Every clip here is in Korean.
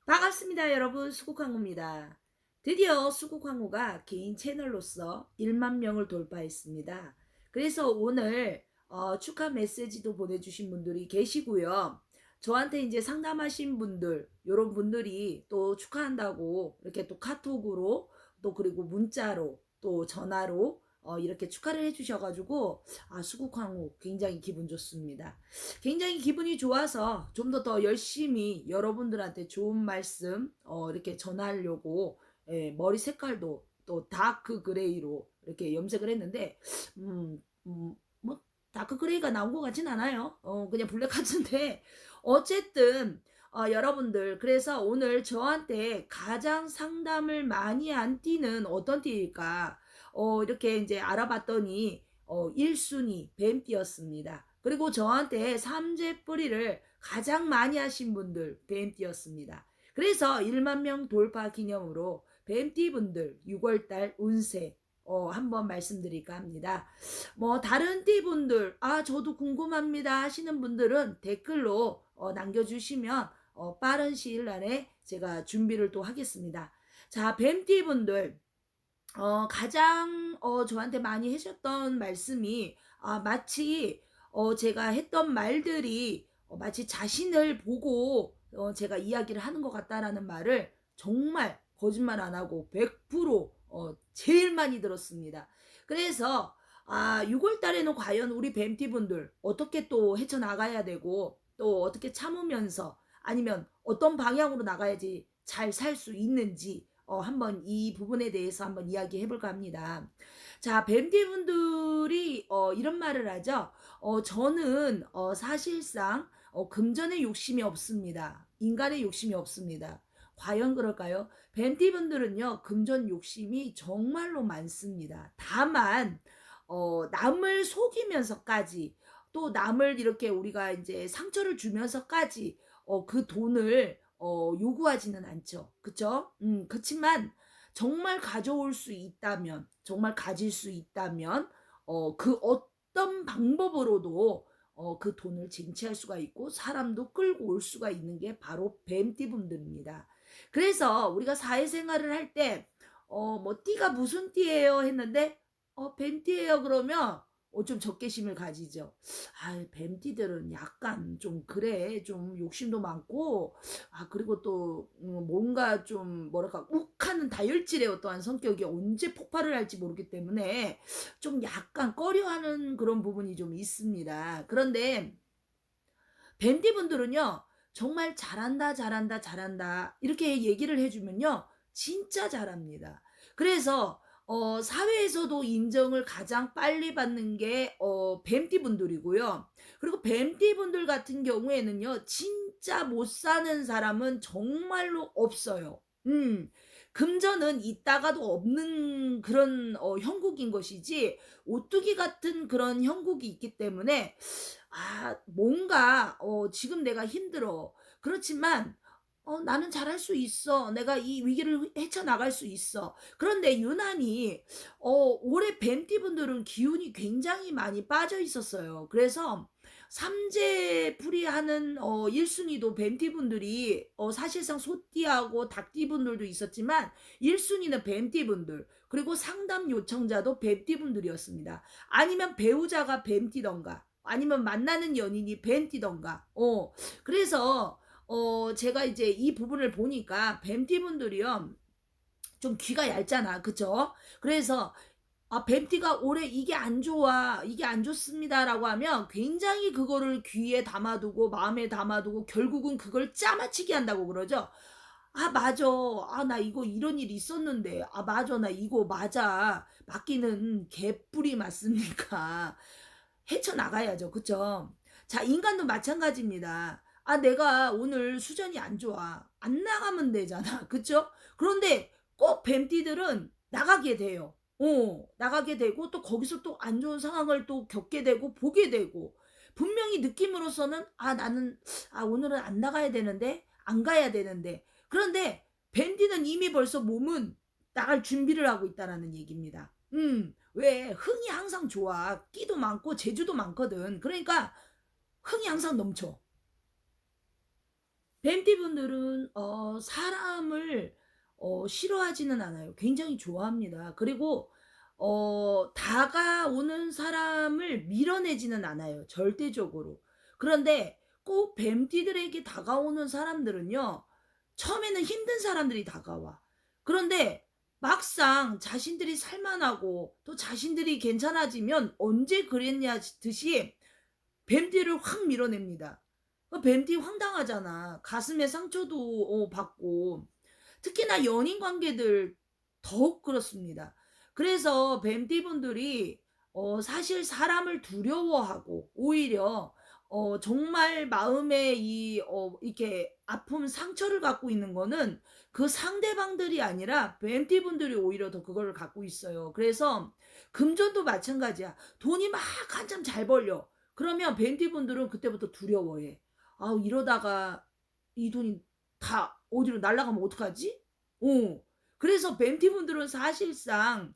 반갑습니다, 여러분. 수국황후입니다. 드디어 수국황후가 개인 채널로서 1만 명을 돌파했습니다. 그래서 오늘 축하 메시지도 보내주신 분들이 계시고요. 저한테 이제 상담하신 분들, 이런 분들이 또 축하한다고 이렇게 또 카톡으로 또 그리고 문자로 또 전화로 이렇게 축하를 해주셔가지고 수국황후 굉장히 기분 좋습니다. 굉장히 기분이 좋아서 좀 더 열심히 여러분들한테 좋은 말씀 이렇게 전하려고 머리 색깔도 또 다크 그레이로 이렇게 염색을 했는데 뭐 다크 그레이가 나온 것 같진 않아요. 그냥 블랙 같은데 어쨌든 여러분들, 그래서 오늘 저한테 가장 상담을 많이 한 띠는 어떤 띠일까 이렇게 이제 알아봤더니 1순위 뱀띠였습니다. 그리고 저한테 삼재뿌리를 가장 많이 하신 분들 뱀띠였습니다. 그래서 1만 명 돌파 기념으로 뱀띠분들 6월달 운세 한번 말씀드릴까 합니다. 뭐 다른 띠분들 저도 궁금합니다 하시는 분들은 댓글로 남겨주시면 빠른 시일 안에 제가 준비를 또 하겠습니다. 자, 뱀띠분들 가장 저한테 많이 하셨던 말씀이 마치 제가 했던 말들이 마치 자신을 보고 제가 이야기를 하는 것 같다라는 말을 정말 거짓말 안 하고 100% 제일 많이 들었습니다. 그래서 6월 달에는 과연 우리 뱀띠분들 어떻게 또 헤쳐나가야 되고 또 어떻게 참으면서 아니면 어떤 방향으로 나가야지 잘 살 수 있는지 한번 이 부분에 대해서 한번 이야기해 볼까 합니다. 자, 뱀띠분들이 이런 말을 하죠. 저는 사실상 금전에 욕심이 없습니다. 인간의 욕심이 없습니다. 과연 그럴까요? 뱀띠분들은요, 금전 욕심이 정말로 많습니다. 다만 남을 속이면서까지 또 남을 이렇게 우리가 이제 상처를 주면서까지 그 돈을 요구하지는 않죠. 그쵸? 그치만 정말 가져올 수 있다면, 정말 가질 수 있다면, 그 어떤 방법으로도 그 돈을 쟁취할 수가 있고 사람도 끌고 올 수가 있는 게 바로 뱀띠분들입니다. 그래서 우리가 사회생활을 할 때, 뭐, 띠가 무슨 띠예요? 했는데, 뱀띠예요. 그러면, 좀 적개심을 가지죠. 뱀띠들은 약간 좀 그래. 좀 욕심도 많고, 그리고 또, 뭔가 좀, 뭐랄까, 욱하는 다혈질의 어떠한 성격이 언제 폭발을 할지 모르기 때문에 좀 약간 꺼려하는 그런 부분이 좀 있습니다. 그런데, 밴디분들은요 정말 잘한다 잘한다 잘한다 이렇게 얘기를 해주면요 진짜 잘합니다. 그래서 사회에서도 인정을 가장 빨리 받는 게 뱀띠분들이고요. 그리고 뱀띠분들 같은 경우에는요 진짜 못 사는 사람은 정말로 없어요. 금전은 있다가도 없는 그런 형국인 것이지 오뚜기 같은 그런 형국이 있기 때문에 뭔가 지금 내가 힘들어. 그렇지만 나는 잘할 수 있어. 내가 이 위기를 헤쳐나갈 수 있어. 그런데 유난히 올해 뱀띠분들은 기운이 굉장히 많이 빠져 있었어요. 그래서 삼재풀이하는 1순위도 뱀띠분들이 사실상 소띠하고 닭띠분들도 있었지만 1순위는 뱀띠분들 그리고 상담 요청자도 뱀띠분들이었습니다. 아니면 배우자가 뱀띠던가 아니면 만나는 연인이 뱀띠던가 그래서 제가 이제 이 부분을 보니까 뱀띠분들이요 좀 귀가 얇잖아. 그쵸? 그래서 뱀띠가 올해 이게 안 좋아 이게 안 좋습니다라고 하면 굉장히 그거를 귀에 담아두고 마음에 담아두고 결국은 그걸 짜맞추기 한다고 그러죠. 맞아. 나 이거 이런 일이 있었는데. 맞아. 나 이거 맞아. 맞기는 개뿔이 맞습니까? 헤쳐나가야죠. 그쵸? 자, 인간도 마찬가지입니다. 내가 오늘 수전이 안 좋아. 안 나가면 되잖아. 그쵸? 그런데 꼭 뱀띠들은 나가게 돼요. 나가게 되고 또 거기서 또 안 좋은 상황을 또 겪게 되고 보게 되고 분명히 느낌으로서는 나는 오늘은 안 나가야 되는데 안 가야 되는데 그런데 밴디는 이미 벌써 몸은 나갈 준비를 하고 있다라는 얘기입니다. 왜 흥이 항상 좋아. 끼도 많고 재주도 많거든. 그러니까 흥이 항상 넘쳐. 뱀띠분들은 사람을 싫어하지는 않아요. 굉장히 좋아합니다. 그리고 다가오는 사람을 밀어내지는 않아요, 절대적으로. 그런데 꼭 뱀띠들에게 다가오는 사람들은요, 처음에는 힘든 사람들이 다가와. 그런데 막상 자신들이 살만하고 또 자신들이 괜찮아지면 언제 그랬냐 듯이 뱀띠를 확 밀어냅니다. 뱀띠 황당하잖아. 가슴에 상처도 받고. 특히나 연인 관계들 더욱 그렇습니다. 그래서 뱀띠분들이 사실 사람을 두려워하고 오히려 정말 마음에 이렇게 아픔 상처를 갖고 있는 거는 그 상대방들이 아니라 뱀띠분들이 오히려 더 그거를 갖고 있어요. 그래서 금전도 마찬가지야. 돈이 막 한참 잘 벌려. 그러면 뱀띠분들은 그때부터 두려워해. 아, 이러다가 이 돈이 다 어디로 날아가면 어떡하지? 어. 그래서 뱀티분들은 사실상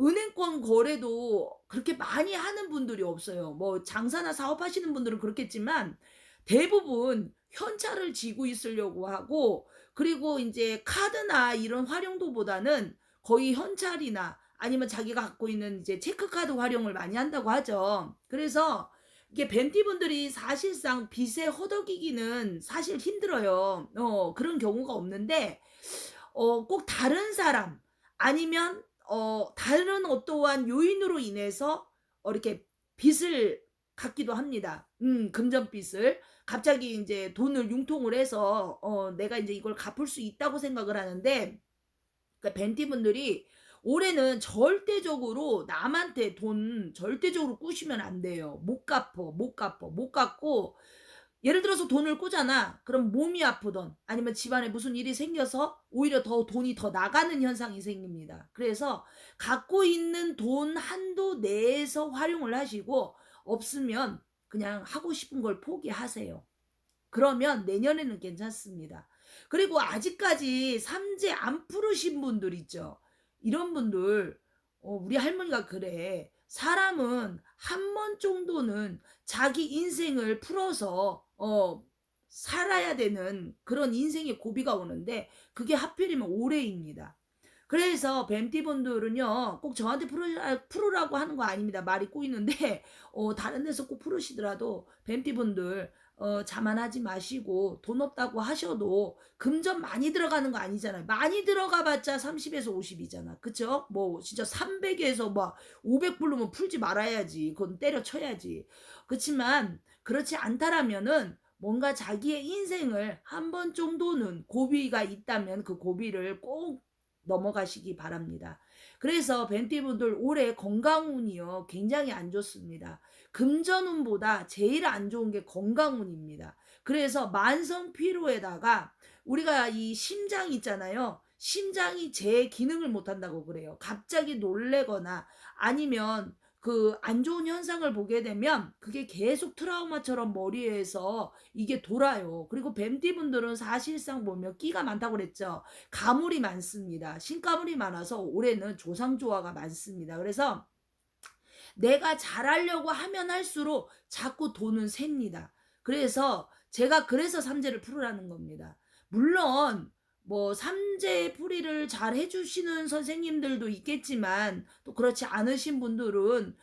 은행권 거래도 그렇게 많이 하는 분들이 없어요. 뭐 장사나 사업하시는 분들은 그렇겠지만 대부분 현찰을 쥐고 있으려고 하고, 그리고 이제 카드나 이런 활용도보다는 거의 현찰이나 아니면 자기가 갖고 있는 이제 체크카드 활용을 많이 한다고 하죠. 그래서 이게 뱀띠분들이 사실상 빚에 허덕이기는 사실 힘들어요. 그런 경우가 없는데 꼭 다른 사람 아니면 다른 어떠한 요인으로 인해서 이렇게 빚을 갖기도 합니다. 금전빚을 갑자기 이제 돈을 융통을 해서 내가 이제 이걸 갚을 수 있다고 생각을 하는데, 그러니까 벤티분들이 올해는 절대적으로 남한테 돈 절대적으로 꾸시면 안 돼요. 못 갚어, 못 갚어, 못 갚고, 예를 들어서 돈을 꾸잖아. 그럼 몸이 아프던 아니면 집안에 무슨 일이 생겨서 오히려 더 돈이 더 나가는 현상이 생깁니다. 그래서 갖고 있는 돈 한도 내에서 활용을 하시고, 없으면 그냥 하고 싶은 걸 포기하세요. 그러면 내년에는 괜찮습니다. 그리고 아직까지 삼재 안 풀으신 분들 있죠. 이런 분들, 우리 할머니가 그래. 사람은 한 번 정도는 자기 인생을 풀어서 살아야 되는 그런 인생의 고비가 오는데, 그게 하필이면 올해입니다. 그래서 뱀띠분들은요, 꼭 저한테 풀으라고 하는 거 아닙니다. 말이 꼬이는데 다른 데서 꼭 풀으시더라도 뱀띠분들 자만하지 마시고, 돈 없다고 하셔도 금전 많이 들어가는 거 아니잖아요. 많이 들어가봤자 30에서 50이잖아. 그쵸? 뭐 진짜 300에서 막 500 부르면 풀지 말아야지. 그건 때려쳐야지. 그렇지만 그렇지 않다라면은 뭔가 자기의 인생을 한 번 정도는 고비가 있다면 그 고비를 꼭 넘어가시기 바랍니다. 그래서 벤티분들 올해 건강운이요, 굉장히 안 좋습니다. 금전운보다 제일 안 좋은 게 건강운입니다. 그래서 만성 피로에다가 우리가 이 심장 있잖아요. 심장이 제 기능을 못한다고 그래요. 갑자기 놀래거나 아니면 그 안 좋은 현상을 보게 되면 그게 계속 트라우마처럼 머리에서 이게 돌아요. 그리고 뱀띠분들은 사실상 보면 끼가 많다고 그랬죠. 가물이 많습니다. 신가물이 많아서 올해는 조상조화가 많습니다. 그래서 내가 잘하려고 하면 할수록 자꾸 돈은 셉니다. 그래서 제가 그래서 삼재를 풀으라는 겁니다. 물론 뭐 삼재 풀이를 잘 해주시는 선생님들도 있겠지만, 또 그렇지 않으신 분들은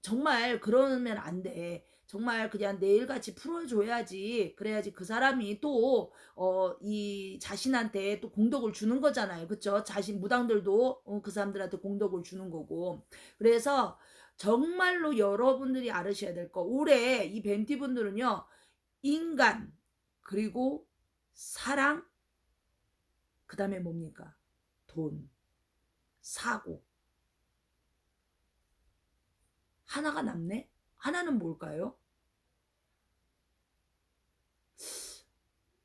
정말 그러면 안 돼. 정말 그냥 내일같이 풀어줘야지. 그래야지 그 사람이 또 이 자신한테 또 공덕을 주는 거잖아요. 그쵸? 자신 무당들도 그 사람들한테 공덕을 주는 거고. 그래서 정말로 여러분들이 알으셔야 될 거, 올해 이 벤티분들은요, 인간, 그리고 사랑, 그 다음에 뭡니까? 돈, 사고. 하나가 남네? 하나는 뭘까요?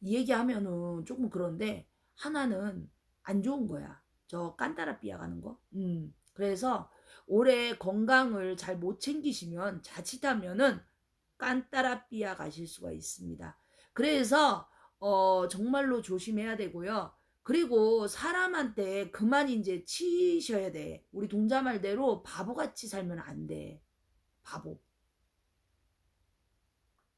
이 얘기하면은 조금 그런데, 하나는 안 좋은 거야. 저 깐따라삐아 가는 거. 그래서 올해 건강을 잘 못 챙기시면 자칫하면은 깐따라삐아 가실 수가 있습니다. 그래서 정말로 조심해야 되고요. 그리고 사람한테 그만 이제 치셔야 돼. 우리 동자 말대로 바보같이 살면 안 돼. 바보.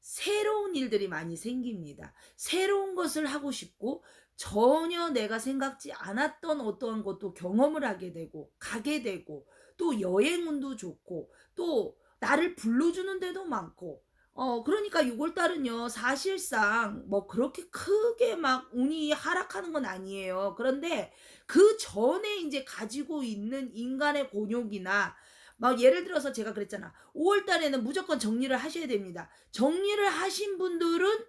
새로운 일들이 많이 생깁니다. 새로운 것을 하고 싶고 전혀 내가 생각지 않았던 어떠한 것도 경험을 하게 되고 가게 되고 또 여행운도 좋고 또 나를 불러주는 데도 많고 그러니까 6월 달은요 사실상 뭐 그렇게 크게 막 운이 하락하는 건 아니에요. 그런데 그전에 인제 가지고 있는 인간의 곤욕이나 막 예를 들어서 제가 그랬잖아. 5월 달에는 무조건 정리를 하셔야 됩니다. 정리를 하신 분들은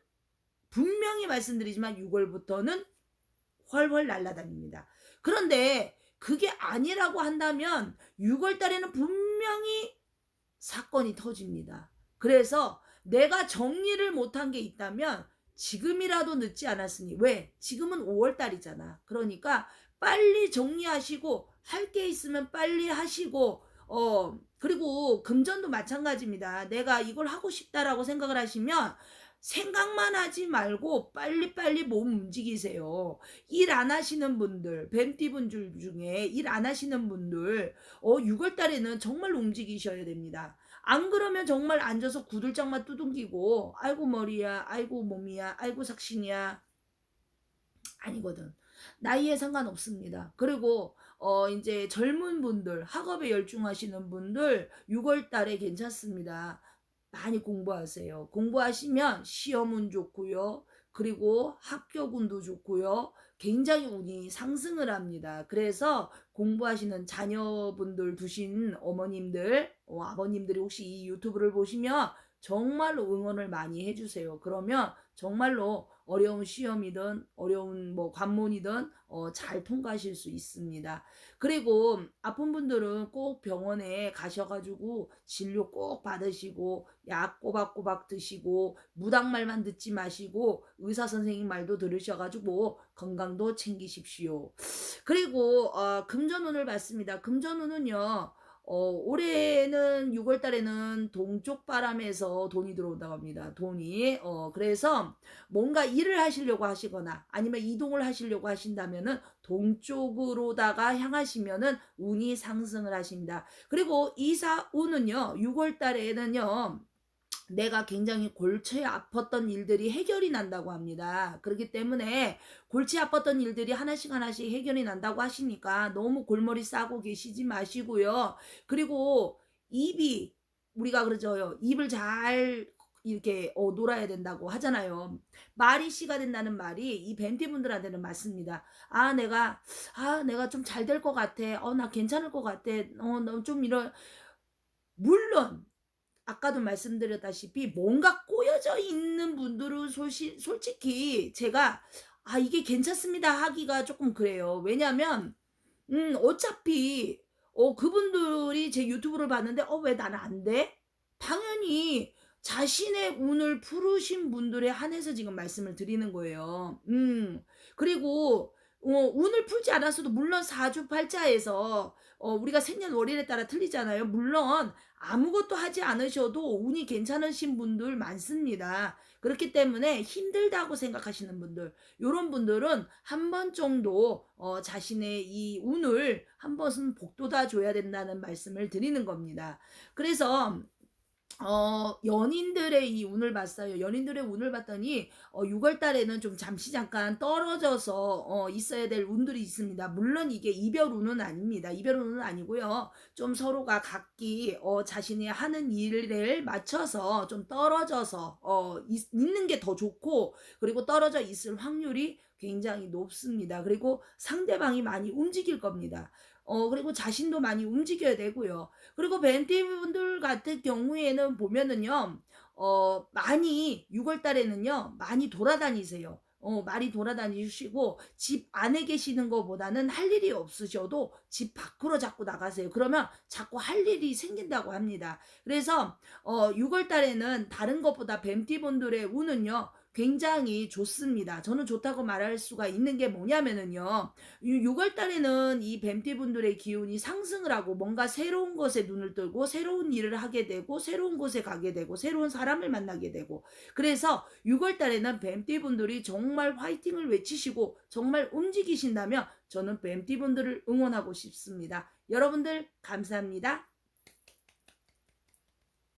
분명히 말씀드리지만 6 월부터는 훨훨 날아다닙니다. 그런데 그게 아니라고 한다면 6월 달에는 분명히 사건이 터집니다. 그래서 내가 정리를 못한 게 있다면 지금이라도 늦지 않았으니 왜? 지금은 5월 달이잖아. 그러니까 빨리 정리하시고 할 게 있으면 빨리 하시고 그리고 금전도 마찬가지입니다. 내가 이걸 하고 싶다라고 생각을 하시면 생각만 하지 말고 빨리빨리 몸 움직이세요. 일 안 하시는 분들, 뱀띠분들 중에 일 안 하시는 분들 6월 달에는 정말 움직이셔야 됩니다. 안 그러면 정말 앉아서 구들장만 두둥기고 아이고 머리야, 아이고 몸이야, 아이고 삭신이야 아니거든. 나이에 상관없습니다. 그리고 인제 젊은 분들, 학업에 열중하시는 분들 6월 달에 괜찮습니다. 많이 공부하세요. 공부하시면 시험운 좋고요. 그리고 합격운도 좋고요. 굉장히 운이 상승을 합니다. 그래서 공부하시는 자녀분들 두신 어머님들, 아버님들이 혹시 이 유튜브를 보시면 정말로 응원을 많이 해 주세요. 그러면 정말로 어려운 시험이든 어려운 뭐 관문이든 잘 통과하실 수 있습니다. 그리고 아픈 분들은 꼭 병원에 가셔 가지고 진료 꼭 받으시고 약 꼬박꼬박 드시고 무당 말만 듣지 마시고 의사 선생님 말도 들으셔 가지고 건강도 챙기십시오. 그리고 금전운을 봤습니다. 금전운은요. 올해는 6월 달에는 동쪽 바람에서 돈이 들어온다고 합니다. 돈이. 그래서 뭔가 일을 하시려고 하시거나 아니면 이동을 하시려고 하신다면은 동쪽으로다가 향하시면은 운이 상승을 하십니다. 그리고 이사운은요. 6월 달에는요. 내가 굉장히 골치에 아팠던 일들이 해결이 난다고 합니다. 그렇기 때문에 골치 아팠던 일들이 하나씩 하나씩 해결이 난다고 하시니까 너무 골머리 싸고 계시지 마시고요. 그리고 입이 우리가 그러죠. 입을 잘 이렇게 놀아야 된다고 하잖아요. 말이 씨가 된다는 말이 이 벤티 분들한테는 맞습니다. 내가 좀 잘 될 것 같아. 나 괜찮을 것 같아. 너 좀 이런 물론 아까도 말씀드렸다시피 뭔가 꼬여져 있는 분들은 솔직히 제가 이게 괜찮습니다 하기가 조금 그래요. 왜냐면 어차피 그분들이 제 유튜브를 봤는데 왜 나는 안 돼? 당연히 자신의 운을 풀으신 분들에 한해서 지금 말씀을 드리는 거예요. 그리고 운을 풀지 않았어도 물론 사주팔자에서 우리가 생년월일에 따라 틀리잖아요. 물론 아무것도 하지 않으셔도 운이 괜찮으신 분들 많습니다. 그렇기 때문에 힘들다고 생각하시는 분들 요런 분들은 한 번 정도 자신의 이 운을 한 번은 복돋아 줘야 된다는 말씀을 드리는 겁니다. 그래서 연인들의 이 운을 봤어요. 연인들의 운을 봤더니 6월 달에는 좀 잠시 잠깐 떨어져서 있어야 될 운들이 있습니다. 물론 이게 이별 운은 아닙니다. 이별 운은 아니고요. 좀 서로가 각기 자신이 하는 일에 맞춰서 좀 떨어져서 있는 게 더 좋고 그리고 떨어져 있을 확률이 굉장히 높습니다. 그리고 상대방이 많이 움직일 겁니다. 그리고 자신도 많이 움직여야 되고요. 그리고 벤티 분들 같은 경우에는 보면은요. 많이 6월 달에는요. 많이 돌아다니세요. 많이 돌아다니시고 집 안에 계시는 것보다는 할 일이 없으셔도 집 밖으로 자꾸 나가세요. 그러면 자꾸 할 일이 생긴다고 합니다. 그래서 6월 달에는 다른 것보다 뱀띠 분들의 운은요. 굉장히 좋습니다. 저는 좋다고 말할 수가 있는 게 뭐냐면은요. 6월 달에는 이 뱀띠 분들의 기운이 상승을 하고 뭔가 새로운 것에 눈을 뜨고 새로운 일을 하게 되고 새로운 곳에 가게 되고 새로운 사람을 만나게 되고 그래서 6월 달에는 뱀띠 분들이 정말 화이팅을 외치시고 정말 움직이신다면 저는 뱀띠 분들을 응원하고 싶습니다. 여러분들 감사합니다.